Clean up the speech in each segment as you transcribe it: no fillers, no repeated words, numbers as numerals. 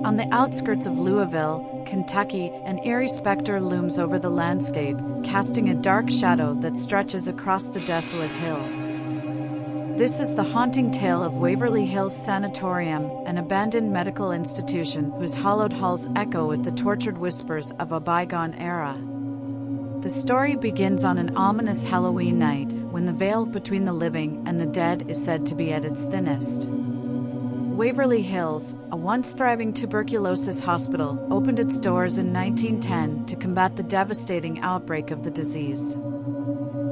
On the outskirts of Louisville, Kentucky, an eerie specter looms over the landscape, casting a dark shadow that stretches across the desolate hills. This is the haunting tale of Waverly Hills Sanatorium, an abandoned medical institution whose hollowed halls echo with the tortured whispers of a bygone era. The story begins on an ominous Halloween night, when the veil between the living and the dead is said to be at its thinnest. Waverly Hills, a once thriving tuberculosis hospital, opened its doors in 1910 to combat the devastating outbreak of the disease.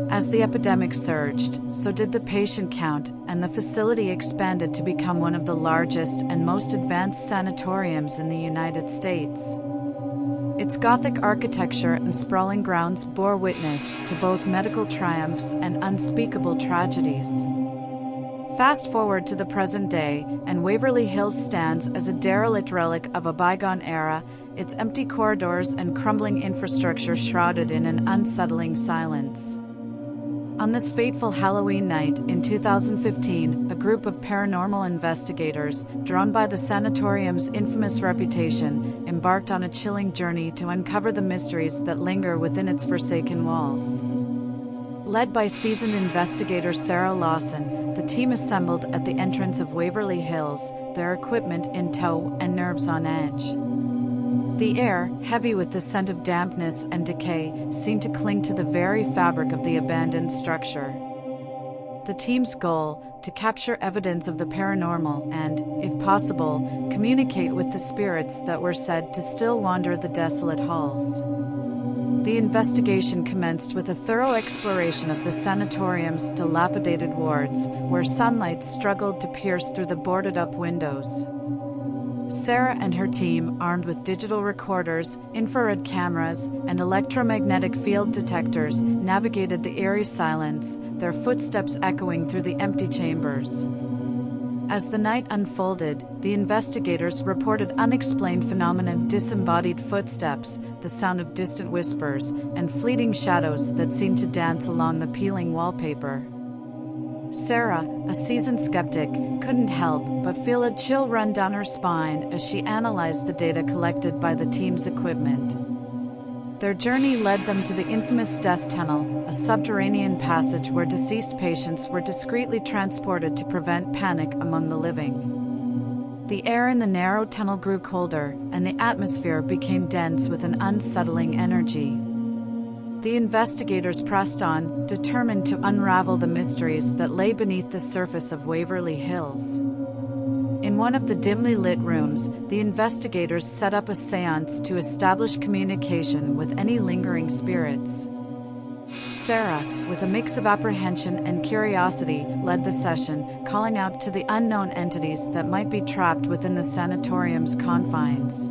As the epidemic surged, so did the patient count, and the facility expanded to become one of the largest and most advanced sanatoriums in the United States. Its Gothic architecture and sprawling grounds bore witness to both medical triumphs and unspeakable tragedies. Fast forward to the present day, and Waverly Hills stands as a derelict relic of a bygone era, its empty corridors and crumbling infrastructure shrouded in an unsettling silence. On this fateful Halloween night in 2015, a group of paranormal investigators, drawn by the sanatorium's infamous reputation, embarked on a chilling journey to uncover the mysteries that linger within its forsaken walls. Led by seasoned investigator Sarah Lawson, the team assembled at the entrance of Waverly Hills, their equipment in tow and nerves on edge. The air, heavy with the scent of dampness and decay, seemed to cling to the very fabric of the abandoned structure. The team's goal, to capture evidence of the paranormal and, if possible, communicate with the spirits that were said to still wander the desolate halls. The investigation commenced with a thorough exploration of the sanatorium's dilapidated wards, where sunlight struggled to pierce through the boarded-up windows. Sarah and her team, armed with digital recorders, infrared cameras, and electromagnetic field detectors, navigated the eerie silence, their footsteps echoing through the empty chambers. As the night unfolded, the investigators reported unexplained phenomena: disembodied footsteps, the sound of distant whispers, and fleeting shadows that seemed to dance along the peeling wallpaper. Sarah, a seasoned skeptic, couldn't help but feel a chill run down her spine as she analyzed the data collected by the team's equipment. Their journey led them to the infamous Death Tunnel, a subterranean passage where deceased patients were discreetly transported to prevent panic among the living. The air in the narrow tunnel grew colder, and the atmosphere became dense with an unsettling energy. The investigators pressed on, determined to unravel the mysteries that lay beneath the surface of Waverly Hills. In one of the dimly lit rooms, the investigators set up a seance to establish communication with any lingering spirits. Sarah, with a mix of apprehension and curiosity, led the session, calling out to the unknown entities that might be trapped within the sanatorium's confines.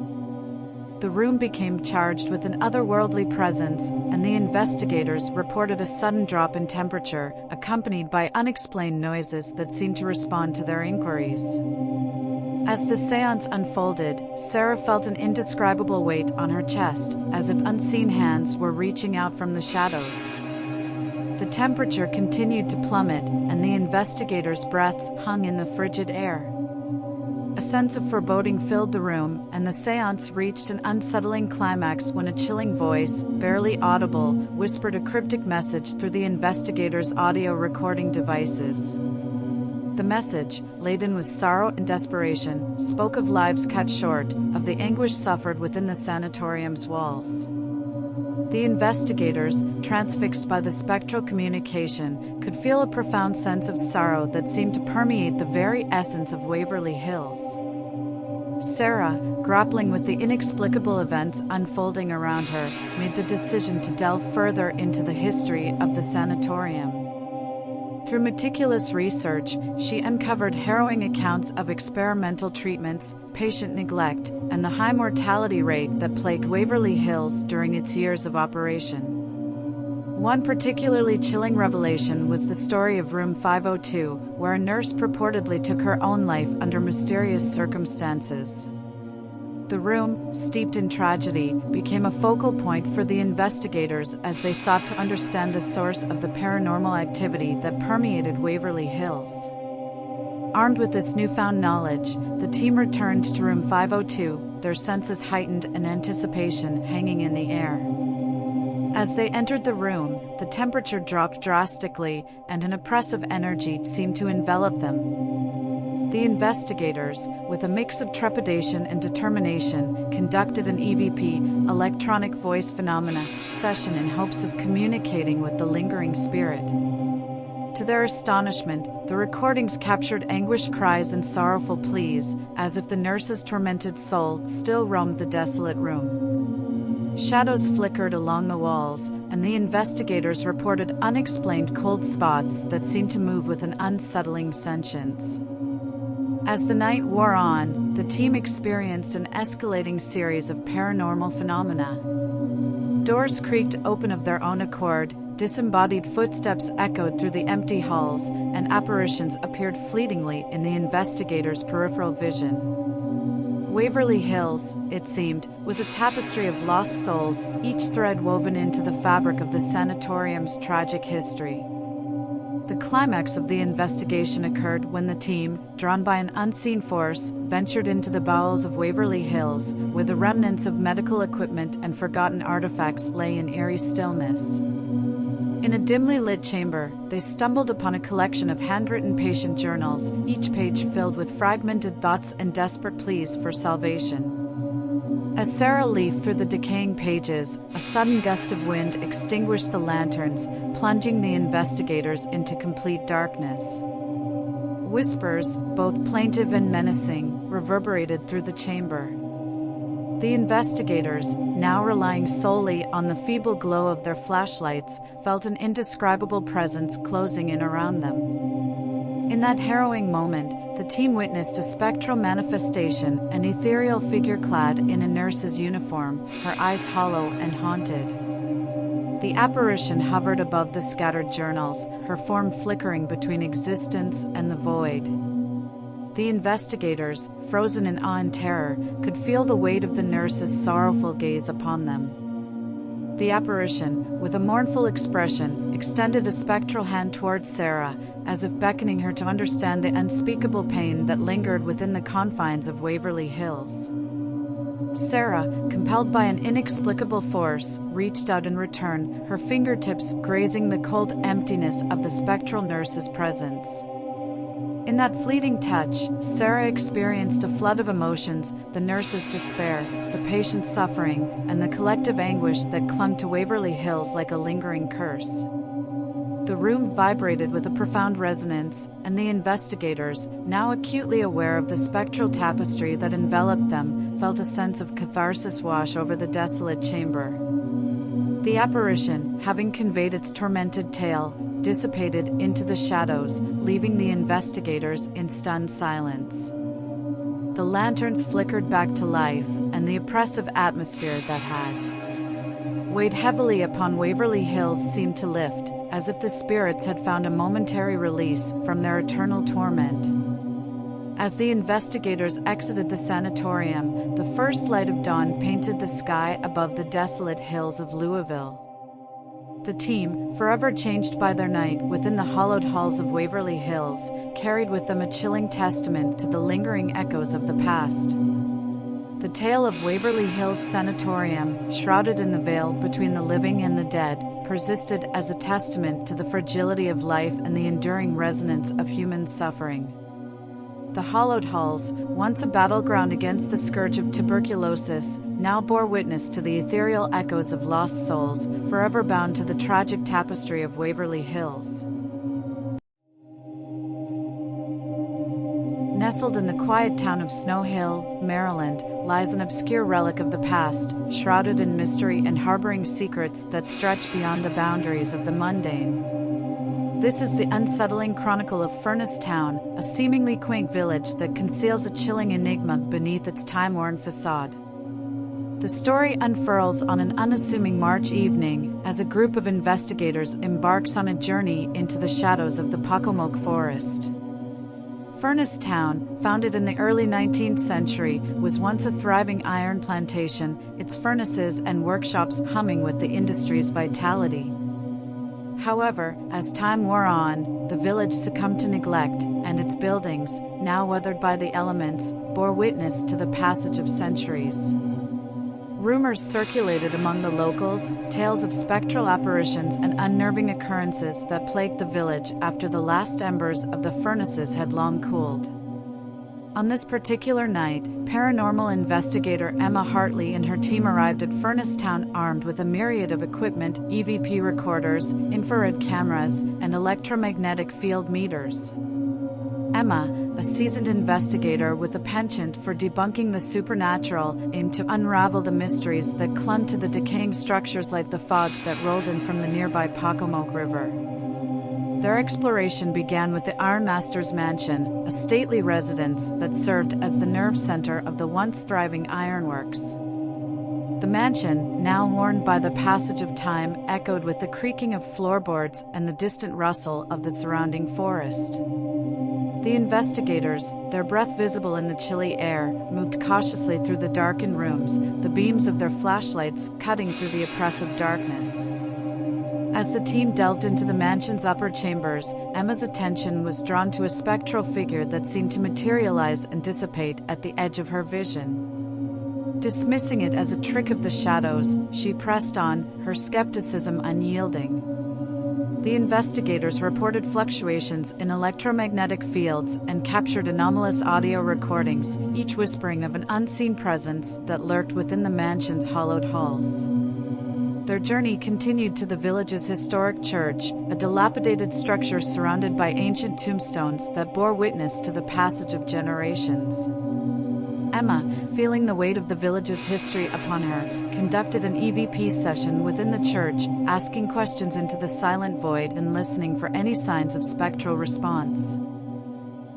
The room became charged with an otherworldly presence, and the investigators reported a sudden drop in temperature, accompanied by unexplained noises that seemed to respond to their inquiries. As the seance unfolded, Sarah felt an indescribable weight on her chest, as if unseen hands were reaching out from the shadows. The temperature continued to plummet, and the investigators' breaths hung in the frigid air. A sense of foreboding filled the room, and the seance reached an unsettling climax when a chilling voice, barely audible, whispered a cryptic message through the investigators' audio recording devices. The message, laden with sorrow and desperation, spoke of lives cut short, of the anguish suffered within the sanatorium's walls. The investigators, transfixed by the spectral communication, could feel a profound sense of sorrow that seemed to permeate the very essence of Waverly Hills. Sarah, grappling with the inexplicable events unfolding around her, made the decision to delve further into the history of the sanatorium. Through meticulous research, she uncovered harrowing accounts of experimental treatments, patient neglect, and the high mortality rate that plagued Waverly Hills during its years of operation. One particularly chilling revelation was the story of Room 502, where a nurse purportedly took her own life under mysterious circumstances. The room, steeped in tragedy, became a focal point for the investigators as they sought to understand the source of the paranormal activity that permeated Waverly Hills. Armed with this newfound knowledge, the team returned to room 502, their senses heightened and anticipation hanging in the air. As they entered the room, the temperature dropped drastically, and an oppressive energy seemed to envelop them. The investigators, with a mix of trepidation and determination, conducted an EVP, electronic voice phenomena, session in hopes of communicating with the lingering spirit. To their astonishment, the recordings captured anguished cries and sorrowful pleas, as if the nurse's tormented soul still roamed the desolate room. Shadows flickered along the walls, and the investigators reported unexplained cold spots that seemed to move with an unsettling sentience. As the night wore on, the team experienced an escalating series of paranormal phenomena. Doors creaked open of their own accord, disembodied footsteps echoed through the empty halls, and apparitions appeared fleetingly in the investigators' peripheral vision. Waverly Hills, it seemed, was a tapestry of lost souls, each thread woven into the fabric of the sanatorium's tragic history. The climax of the investigation occurred when the team, drawn by an unseen force, ventured into the bowels of Waverly Hills, where the remnants of medical equipment and forgotten artifacts lay in eerie stillness. In a dimly lit chamber, they stumbled upon a collection of handwritten patient journals, each page filled with fragmented thoughts and desperate pleas for salvation. As Sarah leafed through the decaying pages, a sudden gust of wind extinguished the lanterns, plunging the investigators into complete darkness. Whispers, both plaintive and menacing, reverberated through the chamber. The investigators, now relying solely on the feeble glow of their flashlights, felt an indescribable presence closing in around them. In that harrowing moment, the team witnessed a spectral manifestation, an ethereal figure clad in a nurse's uniform, her eyes hollow and haunted. The apparition hovered above the scattered journals, her form flickering between existence and the void. The investigators, frozen in awe and terror, could feel the weight of the nurse's sorrowful gaze upon them. The apparition, with a mournful expression, extended a spectral hand towards Sarah, as if beckoning her to understand the unspeakable pain that lingered within the confines of Waverly Hills. Sarah, compelled by an inexplicable force, reached out in return, her fingertips grazing the cold emptiness of the spectral nurse's presence. In that fleeting touch, Sarah experienced a flood of emotions, the nurse's despair, the patient's suffering, and the collective anguish that clung to Waverly Hills like a lingering curse. The room vibrated with a profound resonance, and the investigators, now acutely aware of the spectral tapestry that enveloped them, felt a sense of catharsis wash over the desolate chamber. The apparition, having conveyed its tormented tale, dissipated into the shadows, leaving the investigators in stunned silence. The lanterns flickered back to life, and the oppressive atmosphere that had weighed heavily upon Waverly Hills seemed to lift, as if the spirits had found a momentary release from their eternal torment. As the investigators exited the sanatorium, the first light of dawn painted the sky above the desolate hills of Louisville. The team, forever changed by their night within the hollowed halls of Waverly Hills, carried with them a chilling testament to the lingering echoes of the past. The tale of Waverly Hills Sanatorium, shrouded in the veil between the living and the dead, persisted as a testament to the fragility of life and the enduring resonance of human suffering. The hollowed halls, once a battleground against the scourge of tuberculosis, now bore witness to the ethereal echoes of lost souls, forever bound to the tragic tapestry of Waverly Hills. Nestled in the quiet town of Snow Hill, Maryland, lies an obscure relic of the past, shrouded in mystery and harboring secrets that stretch beyond the boundaries of the mundane. This is the unsettling chronicle of Furnace Town, a seemingly quaint village that conceals a chilling enigma beneath its time-worn facade. The story unfurls on an unassuming March evening, as a group of investigators embarks on a journey into the shadows of the Pocomoke Forest. Furnace Town, founded in the early 19th century, was once a thriving iron plantation, its furnaces and workshops humming with the industry's vitality. However, as time wore on, the village succumbed to neglect, and its buildings, now weathered by the elements, bore witness to the passage of centuries. Rumors circulated among the locals, tales of spectral apparitions and unnerving occurrences that plagued the village after the last embers of the furnaces had long cooled. On this particular night, paranormal investigator Emma Hartley and her team arrived at Furnace Town armed with a myriad of equipment, EVP recorders, infrared cameras, and electromagnetic field meters. Emma, a seasoned investigator with a penchant for debunking the supernatural, aimed to unravel the mysteries that clung to the decaying structures like the fog that rolled in from the nearby Pocomoke River. Their exploration began with the Ironmaster's mansion, a stately residence that served as the nerve center of the once thriving ironworks. The mansion, now worn by the passage of time, echoed with the creaking of floorboards and the distant rustle of the surrounding forest. The investigators, their breath visible in the chilly air, moved cautiously through the darkened rooms, the beams of their flashlights cutting through the oppressive darkness. As the team delved into the mansion's upper chambers, Emma's attention was drawn to a spectral figure that seemed to materialize and dissipate at the edge of her vision. Dismissing it as a trick of the shadows, she pressed on, her skepticism unyielding. The investigators reported fluctuations in electromagnetic fields and captured anomalous audio recordings, each whispering of an unseen presence that lurked within the mansion's hollowed halls. Their journey continued to the village's historic church, a dilapidated structure surrounded by ancient tombstones that bore witness to the passage of generations. Emma, feeling the weight of the village's history upon her, conducted an EVP session within the church, asking questions into the silent void and listening for any signs of spectral response.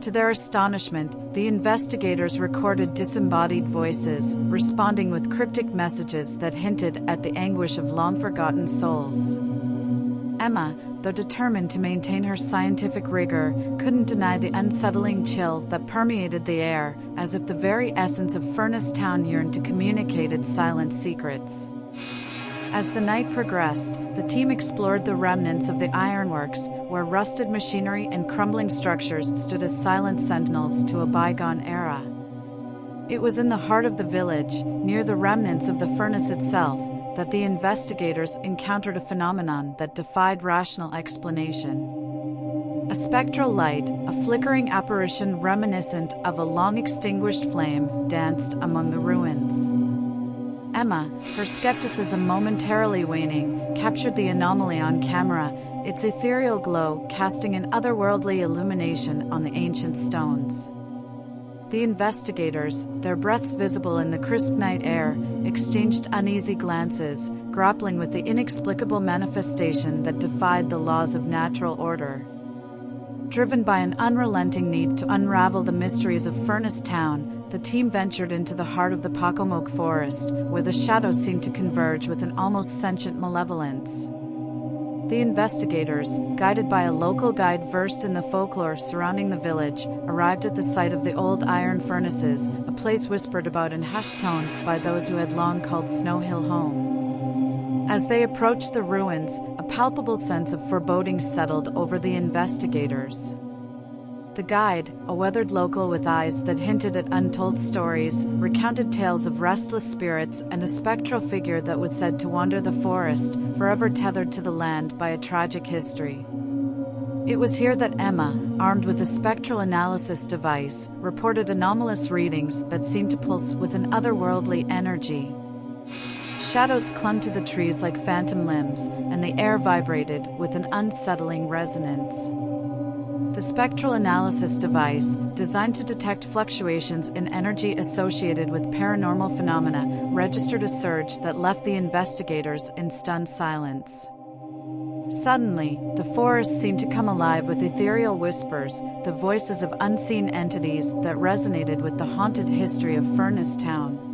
To their astonishment, the investigators recorded disembodied voices, responding with cryptic messages that hinted at the anguish of long-forgotten souls. Emma, though determined to maintain her scientific rigor, couldn't deny the unsettling chill that permeated the air, as if the very essence of Furnace Town yearned to communicate its silent secrets. As the night progressed, the team explored the remnants of the ironworks, where rusted machinery and crumbling structures stood as silent sentinels to a bygone era. It was in the heart of the village, near the remnants of the furnace itself, that the investigators encountered a phenomenon that defied rational explanation. A spectral light, a flickering apparition reminiscent of a long-extinguished flame, danced among the ruins. Emma, her skepticism momentarily waning, captured the anomaly on camera, its ethereal glow casting an otherworldly illumination on the ancient stones. The investigators, their breaths visible in the crisp night air, exchanged uneasy glances, grappling with the inexplicable manifestation that defied the laws of natural order. Driven by an unrelenting need to unravel the mysteries of Furnace Town, the team ventured into the heart of the Pocomoke Forest, where the shadows seemed to converge with an almost sentient malevolence. The investigators, guided by a local guide versed in the folklore surrounding the village, arrived at the site of the old iron furnaces, a place whispered about in hushed tones by those who had long called Snow Hill home. As they approached the ruins, a palpable sense of foreboding settled over the investigators. The guide, a weathered local with eyes that hinted at untold stories, recounted tales of restless spirits and a spectral figure that was said to wander the forest, forever tethered to the land by a tragic history. It was here that Emma, armed with a spectral analysis device, reported anomalous readings that seemed to pulse with an otherworldly energy. Shadows clung to the trees like phantom limbs, and the air vibrated with an unsettling resonance. The spectral analysis device, designed to detect fluctuations in energy associated with paranormal phenomena, registered a surge that left the investigators in stunned silence. Suddenly, the forest seemed to come alive with ethereal whispers, the voices of unseen entities that resonated with the haunted history of Furnace Town.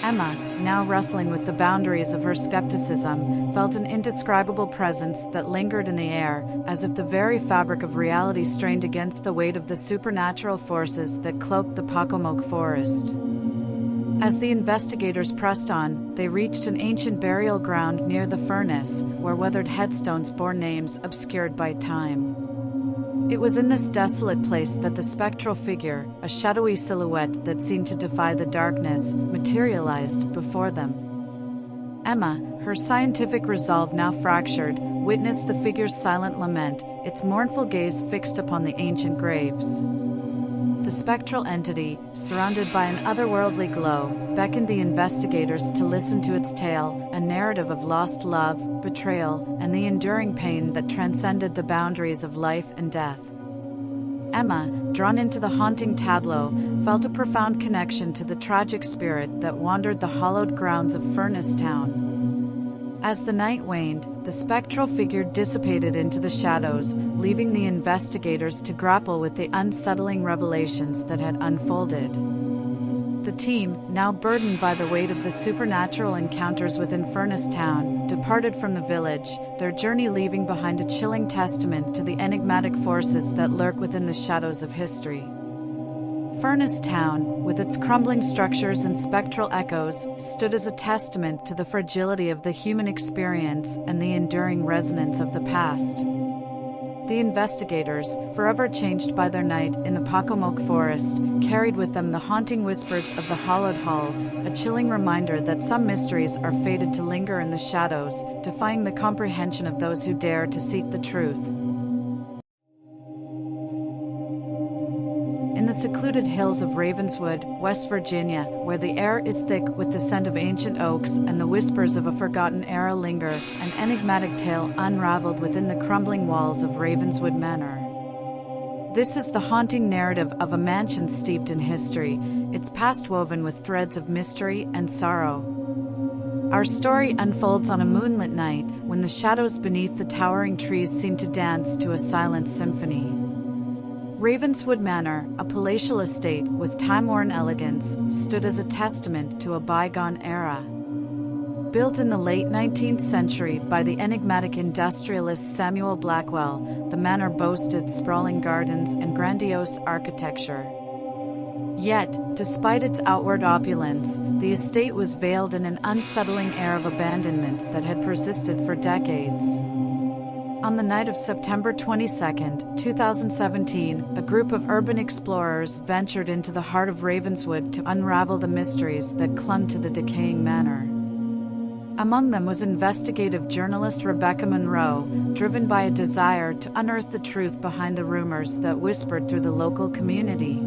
Emma, now wrestling with the boundaries of her skepticism, felt an indescribable presence that lingered in the air, as if the very fabric of reality strained against the weight of the supernatural forces that cloaked the Pocomoke Forest. As the investigators pressed on, they reached an ancient burial ground near the furnace, where weathered headstones bore names obscured by time. It was in this desolate place that the spectral figure, a shadowy silhouette that seemed to defy the darkness, materialized before them. Emma, her scientific resolve now fractured, witnessed the figure's silent lament, its mournful gaze fixed upon the ancient graves. The spectral entity, surrounded by an otherworldly glow, beckoned the investigators to listen to its tale, a narrative of lost love, betrayal, and the enduring pain that transcended the boundaries of life and death. Emma, drawn into the haunting tableau, felt a profound connection to the tragic spirit that wandered the hallowed grounds of Furnace Town. As the night waned, the spectral figure dissipated into the shadows, leaving the investigators to grapple with the unsettling revelations that had unfolded. The team, now burdened by the weight of the supernatural encounters within Furnace Town, departed from the village, their journey leaving behind a chilling testament to the enigmatic forces that lurk within the shadows of history. Furnace Town, with its crumbling structures and spectral echoes, stood as a testament to the fragility of the human experience and the enduring resonance of the past. The investigators, forever changed by their night in the Pocomoke Forest, carried with them the haunting whispers of the hollowed halls, a chilling reminder that some mysteries are fated to linger in the shadows, defying the comprehension of those who dare to seek the truth. In the secluded hills of Ravenswood, West Virginia, where the air is thick with the scent of ancient oaks and the whispers of a forgotten era linger, an enigmatic tale unraveled within the crumbling walls of Ravenswood Manor. This is the haunting narrative of a mansion steeped in history, its past woven with threads of mystery and sorrow. Our story unfolds on a moonlit night, when the shadows beneath the towering trees seem to dance to a silent symphony. Ravenswood Manor, a palatial estate with time-worn elegance, stood as a testament to a bygone era. Built in the late 19th century by the enigmatic industrialist Samuel Blackwell, the manor boasted sprawling gardens and grandiose architecture. Yet, despite its outward opulence, the estate was veiled in an unsettling air of abandonment that had persisted for decades. On the night of September 22, 2017, a group of urban explorers ventured into the heart of Ravenswood to unravel the mysteries that clung to the decaying manor. Among them was investigative journalist Rebecca Monroe, driven by a desire to unearth the truth behind the rumors that whispered through the local community.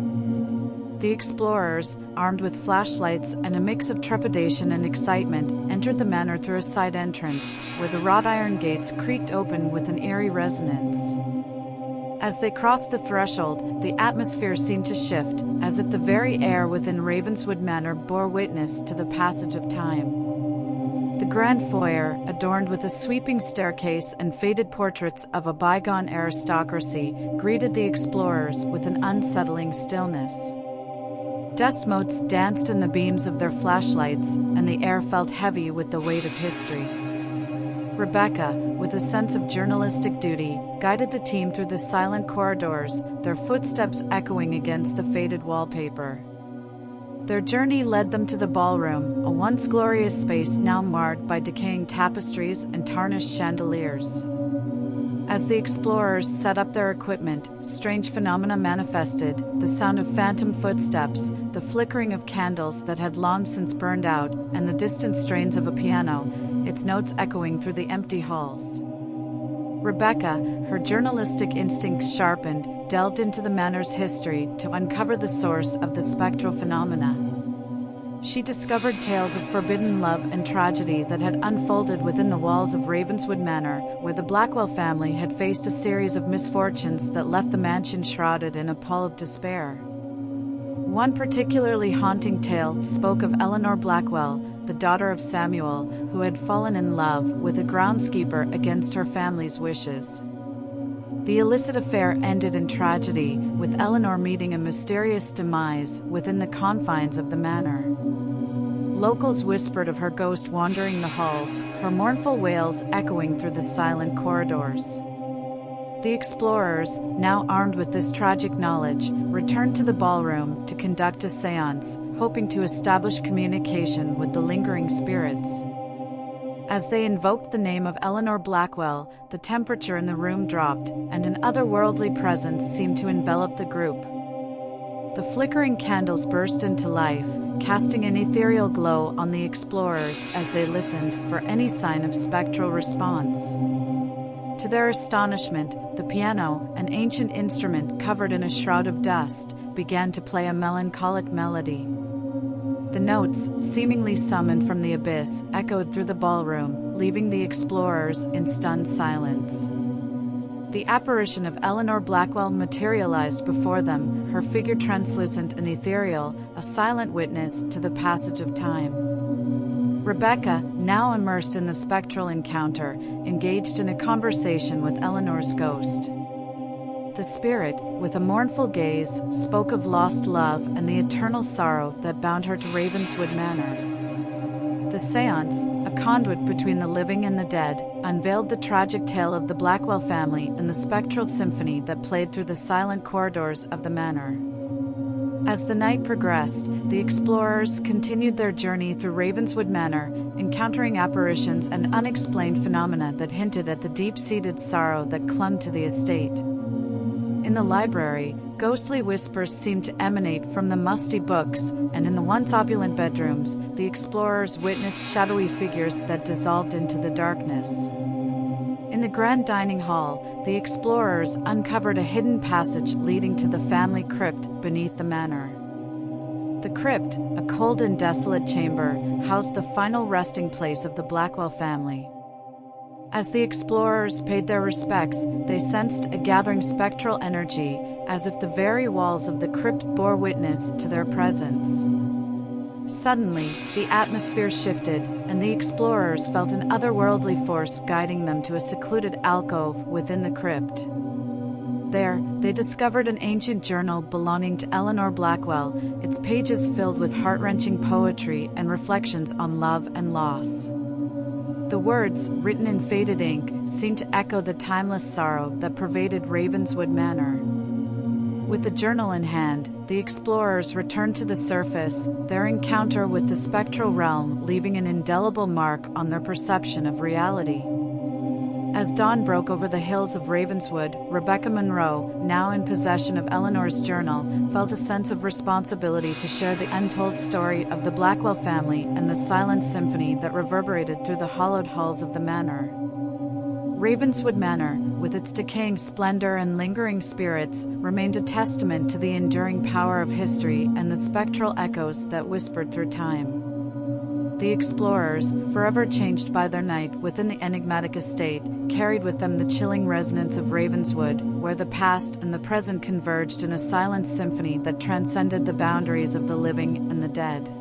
The explorers, armed with flashlights and a mix of trepidation and excitement, entered the manor through a side entrance, where the wrought iron gates creaked open with an eerie resonance. As they crossed the threshold, the atmosphere seemed to shift, as if the very air within Ravenswood Manor bore witness to the passage of time. The grand foyer, adorned with a sweeping staircase and faded portraits of a bygone aristocracy, greeted the explorers with an unsettling stillness. Dust motes danced in the beams of their flashlights, and the air felt heavy with the weight of history. Rebecca, with a sense of journalistic duty, guided the team through the silent corridors, their footsteps echoing against the faded wallpaper. Their journey led them to the ballroom, a once glorious space now marred by decaying tapestries and tarnished chandeliers. As the explorers set up their equipment, strange phenomena manifested: the sound of phantom footsteps, the flickering of candles that had long since burned out, and the distant strains of a piano, its notes echoing through the empty halls. Rebecca, her journalistic instincts sharpened, delved into the manor's history to uncover the source of the spectral phenomena. She discovered tales of forbidden love and tragedy that had unfolded within the walls of Ravenswood Manor, where the Blackwell family had faced a series of misfortunes that left the mansion shrouded in a pall of despair. One particularly haunting tale spoke of Eleanor Blackwell, the daughter of Samuel, who had fallen in love with a groundskeeper against her family's wishes. The illicit affair ended in tragedy, with Eleanor meeting a mysterious demise within the confines of the manor. Locals whispered of her ghost wandering the halls, her mournful wails echoing through the silent corridors. The explorers, now armed with this tragic knowledge, returned to the ballroom to conduct a séance, hoping to establish communication with the lingering spirits. As they invoked the name of Eleanor Blackwell, the temperature in the room dropped, and an otherworldly presence seemed to envelop the group. The flickering candles burst into life, casting an ethereal glow on the explorers as they listened for any sign of spectral response. To their astonishment, the piano, an ancient instrument covered in a shroud of dust, began to play a melancholic melody. The notes, seemingly summoned from the abyss, echoed through the ballroom, leaving the explorers in stunned silence. The apparition of Eleanor Blackwell materialized before them, her figure translucent and ethereal, a silent witness to the passage of time. Rebecca, now immersed in the spectral encounter, engaged in a conversation with Eleanor's ghost. The spirit, with a mournful gaze, spoke of lost love and the eternal sorrow that bound her to Ravenswood Manor. The seance, a conduit between the living and the dead, unveiled the tragic tale of the Blackwell family and the spectral symphony that played through the silent corridors of the manor. As the night progressed, the explorers continued their journey through Ravenswood Manor, encountering apparitions and unexplained phenomena that hinted at the deep-seated sorrow that clung to the estate. In the library, ghostly whispers seemed to emanate from the musty books, and in the once opulent bedrooms, the explorers witnessed shadowy figures that dissolved into the darkness. In the grand dining hall, the explorers uncovered a hidden passage leading to the family crypt beneath the manor. The crypt, a cold and desolate chamber, housed the final resting place of the Blackwell family. As the explorers paid their respects, they sensed a gathering spectral energy, as if the very walls of the crypt bore witness to their presence. Suddenly, the atmosphere shifted, and the explorers felt an otherworldly force guiding them to a secluded alcove within the crypt. There, they discovered an ancient journal belonging to Eleanor Blackwell, its pages filled with heart-wrenching poetry and reflections on love and loss. The words, written in faded ink, seemed to echo the timeless sorrow that pervaded Ravenswood Manor. With the journal in hand, the explorers returned to the surface, their encounter with the spectral realm leaving an indelible mark on their perception of reality. As dawn broke over the hills of Ravenswood, Rebecca Monroe, now in possession of Eleanor's journal, felt a sense of responsibility to share the untold story of the Blackwell family and the silent symphony that reverberated through the hollowed halls of the manor. Ravenswood Manor, with its decaying splendor and lingering spirits, remained a testament to the enduring power of history and the spectral echoes that whispered through time. The explorers, forever changed by their night within the enigmatic estate, carried with them the chilling resonance of Ravenswood, where the past and the present converged in a silent symphony that transcended the boundaries of the living and the dead.